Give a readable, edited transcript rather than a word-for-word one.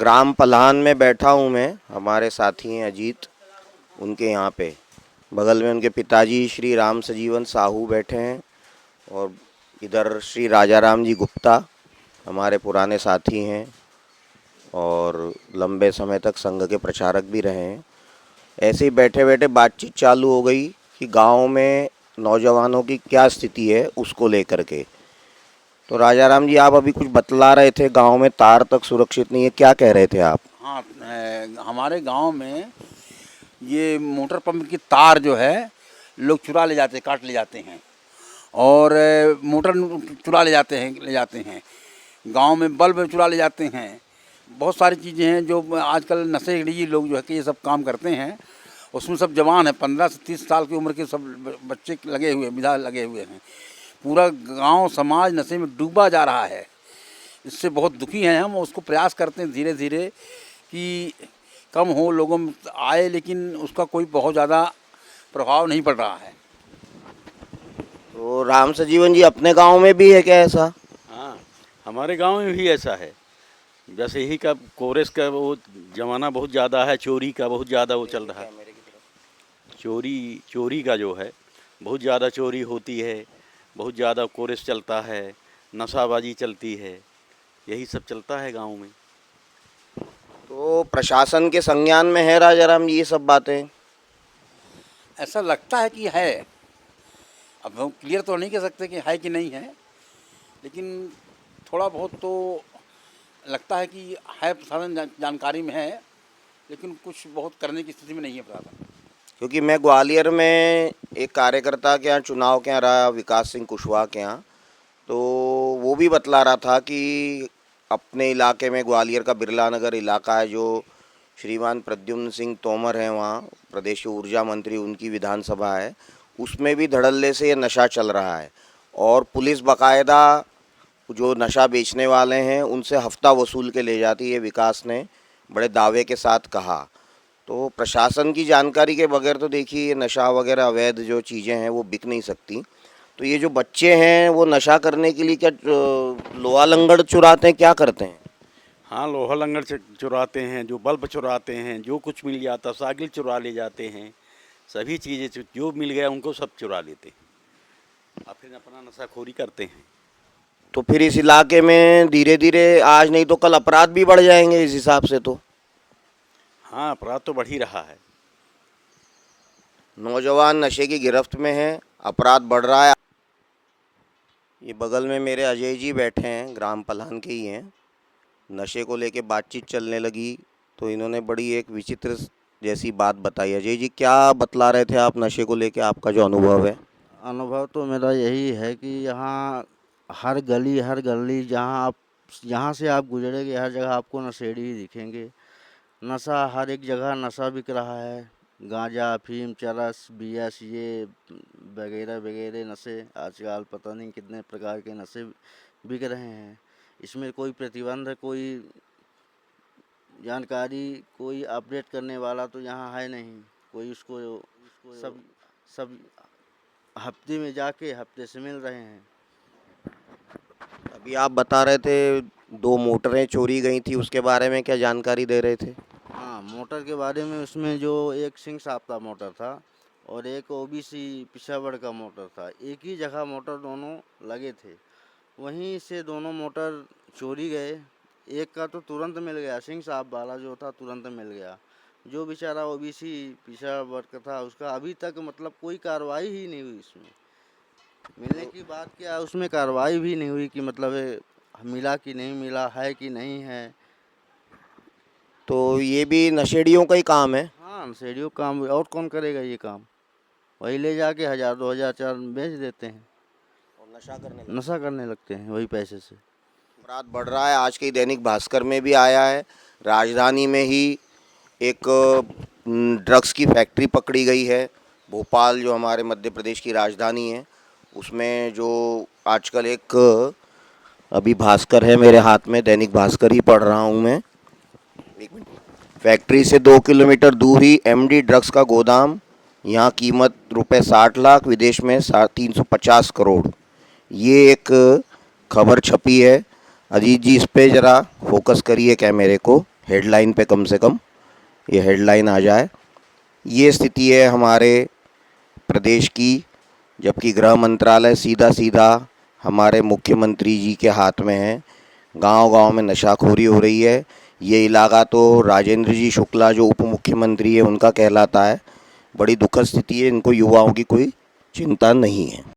ग्राम पलान में बैठा हूँ मैं। हमारे साथी हैं अजीत, उनके यहाँ पे बगल में उनके पिताजी श्री राम सजीवन साहू बैठे हैं और इधर श्री राजा राम जी गुप्ता हमारे पुराने साथी हैं और लंबे समय तक संघ के प्रचारक भी रहे हैं। ऐसे ही बैठे बैठे बातचीत चालू हो गई कि गांव में नौजवानों की क्या स्थिति है उसको लेकर के। तो राजा राम जी, आप अभी कुछ बतला रहे थे, गांव में तार तक सुरक्षित नहीं है, क्या कह रहे थे आप? हाँ, हमारे गांव में ये मोटर पंप की तार जो है लोग चुरा ले जाते, काट ले जाते हैं और मोटर चुरा ले जाते हैं। गांव में बल्ब चुरा ले जाते हैं। बहुत सारी चीज़ें हैं जो आजकल नशेड़ी लोग जो है कि ये सब काम करते हैं। उसमें सब जवान है, 15 से 30 साल की उम्र के सब बच्चे लगे हुए, विधा लगे हुए हैं। पूरा गांव समाज नशे में डूबा जा रहा है। इससे बहुत दुखी हैं हम। उसको प्रयास करते हैं धीरे धीरे कि कम हो, लोगों में आए, लेकिन उसका कोई बहुत ज़्यादा प्रभाव नहीं पड़ रहा है। तो राम सजीवन जी, अपने गांव में भी है क्या ऐसा? हाँ, हमारे गांव में भी ऐसा है। जैसे ही का कोरेस का वो ज़माना बहुत ज़्यादा है, चोरी का बहुत ज़्यादा वो चल रहा है। चोरी का जो है बहुत ज़्यादा चोरी होती है, बहुत ज़्यादा कोरेस चलता है, नशाबाजी चलती है, यही सब चलता है गांव में। तो प्रशासन के संज्ञान में है राजा राम जी ये सब बातें? ऐसा लगता है कि है। अब हम क्लियर तो नहीं कह सकते कि है कि नहीं है, लेकिन थोड़ा बहुत तो लगता है कि है। प्रशासन जानकारी में है, लेकिन कुछ बहुत करने की स्थिति में नहीं है प्रशासन। क्योंकि मैं ग्वालियर में एक कार्यकर्ता के यहाँ चुनाव के यहाँ रहा, विकास सिंह कुशवाहा के यहाँ, तो वो भी बतला रहा था कि अपने इलाके में ग्वालियर का बिरला नगर इलाका है, जो श्रीमान प्रद्युम्न सिंह तोमर हैं, वहाँ प्रदेश के ऊर्जा मंत्री, उनकी विधानसभा है, उसमें भी धड़ल्ले से ये नशा चल रहा है और पुलिस बाकायदा जो नशा बेचने वाले हैं उनसे हफ्ता वसूल के ले जाती है, विकास ने बड़े दावे के साथ कहा। तो प्रशासन की जानकारी के बगैर तो देखिए ये नशा वगैरह अवैध जो चीज़ें हैं वो बिक नहीं सकती। तो ये जो बच्चे हैं वो नशा करने के लिए क्या लोहा लंगड़ चुराते हैं, क्या करते हैं? हाँ, लोहा लंगड़ चुराते हैं, जो बल्ब चुराते हैं, जो कुछ मिल जाता, साइकिल चुरा ले जाते हैं, सभी चीज़ें जो मिल गया उनको सब चुरा लेते हैं और फिर अपना नशाखोरी करते हैं। तो फिर इस इलाके में धीरे धीरे आज नहीं तो कल अपराध भी बढ़ जाएंगे इस हिसाब से तो। हाँ, अपराध तो बढ़ ही रहा है। नौजवान नशे की गिरफ्त में हैं, अपराध बढ़ रहा है। ये बगल में मेरे अजय जी बैठे हैं, ग्राम पलान के ही हैं। नशे को लेके बातचीत चलने लगी तो इन्होंने बड़ी एक विचित्र जैसी बात बताई। अजय जी, क्या बतला रहे थे आप नशे को लेके, आपका जो अनुभव है? अनुभव तो मेरा यही है कि यहाँ हर गली जहाँ से आप गुजरेंगे हर जगह आपको नशेड़ी ही दिखेंगे। नशा हर एक जगह नशा बिक रहा है। गांजा, अफीम, चरस, बीएस, ये वगैरह वगैरह नशे आजकल पता नहीं कितने प्रकार के नशे बिक रहे हैं। इसमें कोई प्रतिबंध, कोई जानकारी, कोई अपडेट करने वाला तो यहाँ है नहीं। कोई उसको सब सब हफ्ते में जाके हफ्ते से मिल रहे हैं। अभी आप बता रहे थे 2 मोटरें चोरी गई थी, उसके बारे में क्या जानकारी दे रहे थे? हाँ, मोटर के बारे में उसमें जो एक सिंह साप्ता मोटर था और एक ओबीसी पिछावड़ का मोटर था, एक ही जगह मोटर दोनों लगे थे, वहीं से दोनों मोटर चोरी गए। एक का तो तुरंत मिल गया, सिंह साहब वाला जो था तुरंत मिल गया। जो बेचारा ओबीसी पिछावड़ का था उसका अभी तक मतलब कोई कार्रवाई ही नहीं हुई। इसमें मिलने की बात क्या, उसमें कार्रवाई भी नहीं हुई कि मतलब मिला कि नहीं मिला, है कि नहीं है। तो ये भी नशेड़ियों का ही काम है? हाँ, नशेड़ियों का काम, और कौन करेगा ये काम? वही ले जाके 1000 2000 4 बेच देते हैं और नशा करने लगते हैं वही पैसे से। अपराध बढ़ रहा है। आज के ही दैनिक भास्कर में भी आया है, राजधानी में ही एक ड्रग्स की फैक्ट्री पकड़ी गई है। भोपाल जो हमारे मध्य प्रदेश की राजधानी है, उसमें जो आजकल एक अभी भास्कर है मेरे हाथ में, दैनिक भास्कर ही पढ़ रहा हूँ मैं। एक मिनट। फैक्ट्री से 2 किलोमीटर दूर ही एमडी ड्रग्स का गोदाम, यहाँ कीमत रुपए 60 लाख, विदेश में 350 करोड़। ये एक खबर छपी है। अजीत जी, इस पे ज़रा फोकस करिए कैमरे को। हेडलाइन पे कम से कम ये हेडलाइन आ जाए। ये स्थिति है हमारे प्रदेश की, जबकि गृह मंत्रालय सीधा सीधा हमारे मुख्यमंत्री जी के हाथ में है। गांव-गांव में नशाखोरी हो रही है। ये इलाका तो राजेंद्र जी शुक्ला जो उप मुख्यमंत्री है उनका कहलाता है। बड़ी दुखद स्थिति है, इनको युवाओं की कोई चिंता नहीं है।